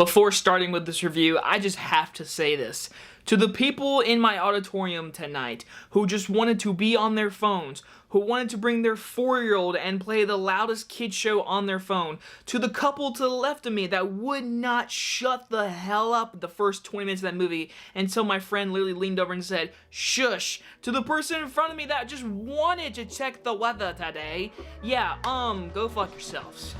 Before starting with this review, I just have to say this. To the people in my auditorium tonight who just wanted to be on their phones, who wanted to bring their 4-year-old and play the loudest kid show on their phone, to the couple to the left of me that would not shut the hell up the first 20 minutes of that movie until my friend literally leaned over and said, "Shush," to the person in front of me that just wanted to check the weather today, yeah, go fuck yourselves.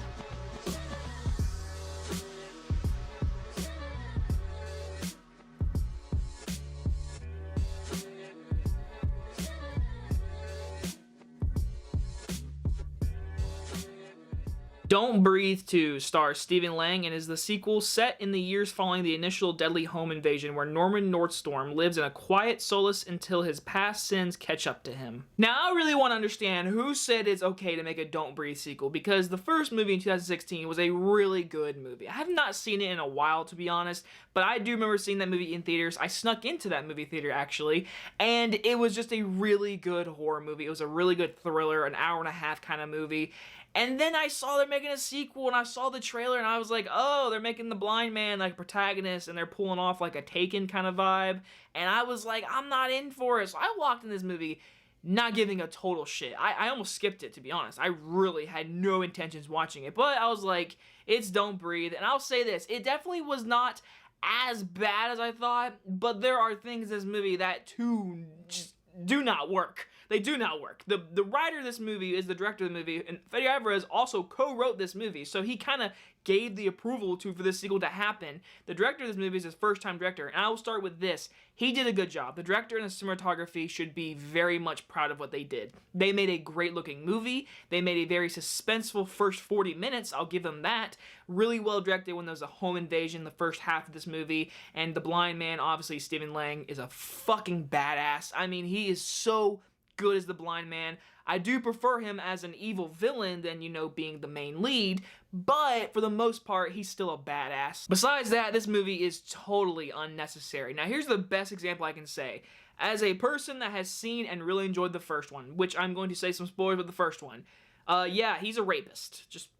Don't Breathe 2 stars Stephen Lang and is the sequel set in the years following the initial deadly home invasion where Norman Nordstrom lives in a quiet solace until his past sins catch up to him. Now, I really want to understand who said it's okay to make a Don't Breathe sequel, because the first movie in 2016 was a really good movie. I have not seen it in a while, to be honest, but I do remember seeing that movie in theaters. I snuck into that movie theater, actually, and it was just a really good horror movie. It was a really good thriller, an hour and a half kind of movie. And then I saw they're making a sequel, and I saw the trailer, and I was like, oh, they're making the blind man like protagonist, and they're pulling off like a Taken kind of vibe. And I was like, I'm not in for it. So I walked in this movie not giving a total shit. I almost skipped it, to be honest. I really had no intentions watching it. But I was like, it's Don't Breathe. And I'll say this, it definitely was not as bad as I thought, but there are things in this movie that just do not work. They do not work. The writer of this movie is the director of the movie, and Fede Alvarez also co-wrote this movie, so he kind of gave the approval for this sequel to happen. The director of this movie is his first-time director, and I will start with this. He did a good job. The director and the cinematography should be very much proud of what they did. They made a great-looking movie. They made a very suspenseful first 40 minutes. I'll give them that. Really well directed when there was a home invasion the first half of this movie, and the blind man, obviously Stephen Lang, is a fucking badass. I mean, he is so good as the blind man. I do prefer him as an evil villain than, being the main lead, but for the most part, he's still a badass. Besides that, this movie is totally unnecessary. Now, here's the best example I can say. As a person that has seen and really enjoyed the first one, which I'm going to say some spoilers with the first one, yeah, he's a rapist. Just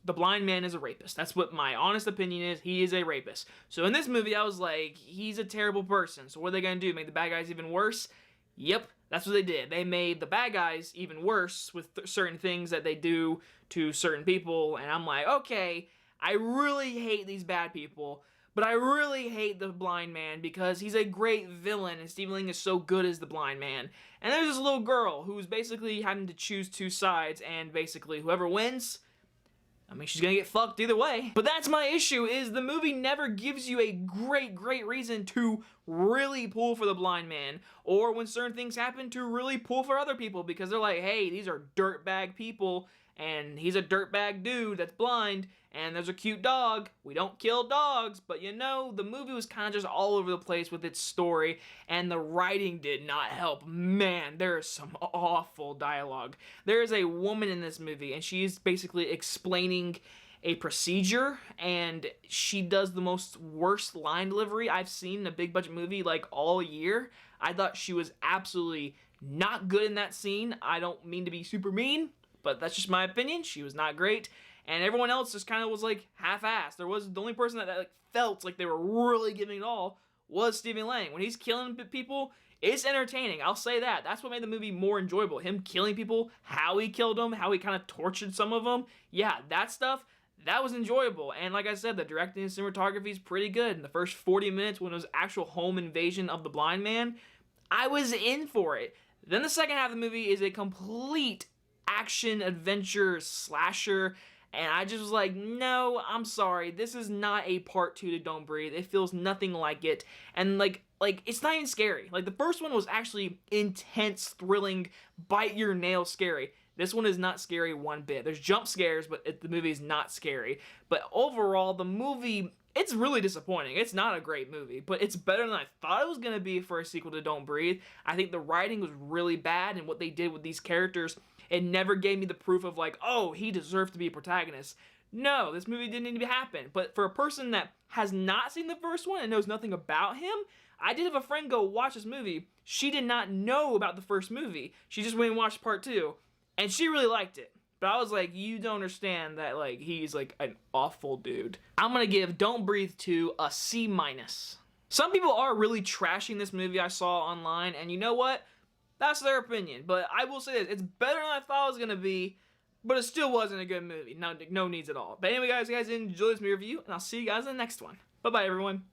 the blind man is a rapist. That's what my honest opinion is. He is a rapist. So in this movie, I was like, he's a terrible person. So what are they going to do? Make the bad guys even worse? Yep, that's what they did. They made the bad guys even worse with certain things that they do to certain people, and I'm like, okay, I really hate these bad people, but I really hate the blind man because he's a great villain, and Stephen Lang is so good as the blind man. And there's this little girl who's basically having to choose two sides, and basically whoever wins, I mean, she's gonna get fucked either way. But that's my issue, is the movie never gives you a great reason to really pull for the blind man, or when certain things happen, to really pull for other people, because they're like, hey, these are dirtbag people, and he's a dirtbag dude that's blind, and there's a cute dog. We don't kill dogs, but the movie was kind of just all over the place with its story, and the writing did not help. Man, there is some awful dialogue. There is a woman in this movie, and she's basically explaining a procedure, and she does the most worst line delivery I've seen in a big budget movie like all year. I thought she was absolutely not good in that scene. I don't mean to be super mean, but that's just my opinion. She was not great. And everyone else just kind of was like half-assed. The only person that felt like they were really giving it all was Stephen Lang. When he's killing people, it's entertaining. I'll say that. That's what made the movie more enjoyable. Him killing people, how he killed them, how he kind of tortured some of them. Yeah, that stuff, that was enjoyable. And like I said, the directing and cinematography is pretty good. In the first 40 minutes, when it was actual home invasion of the blind man, I was in for it. Then the second half of the movie is a complete action, adventure, slasher, and I just was like, no, I'm sorry, this is not a part 2 to Don't Breathe. It feels nothing like it, and like it's not even scary. Like, the first one was actually intense, thrilling, bite your nail scary. This one is not scary one bit. There's jump scares, but the movie is not scary. But overall, the movie, it's really disappointing. It's not a great movie, but it's better than I thought it was going to be for a sequel to Don't Breathe. I think the writing was really bad, and what they did with these characters, it never gave me the proof of like, oh, he deserved to be a protagonist. No, this movie didn't need to happen. But for a person that has not seen the first one and knows nothing about him, I did have a friend go watch this movie. She did not know about the first movie. She just went and watched part 2, and she really liked it. But I was like, you don't understand that, like, he's, like, an awful dude. I'm gonna give Don't Breathe 2 a C-. Some people are really trashing this movie I saw online, and you know what? That's their opinion. But I will say this, it's better than I thought it was gonna be, but it still wasn't a good movie. No needs at all. But anyway, guys enjoy this movie review, and I'll see you guys in the next one. Bye-bye, everyone.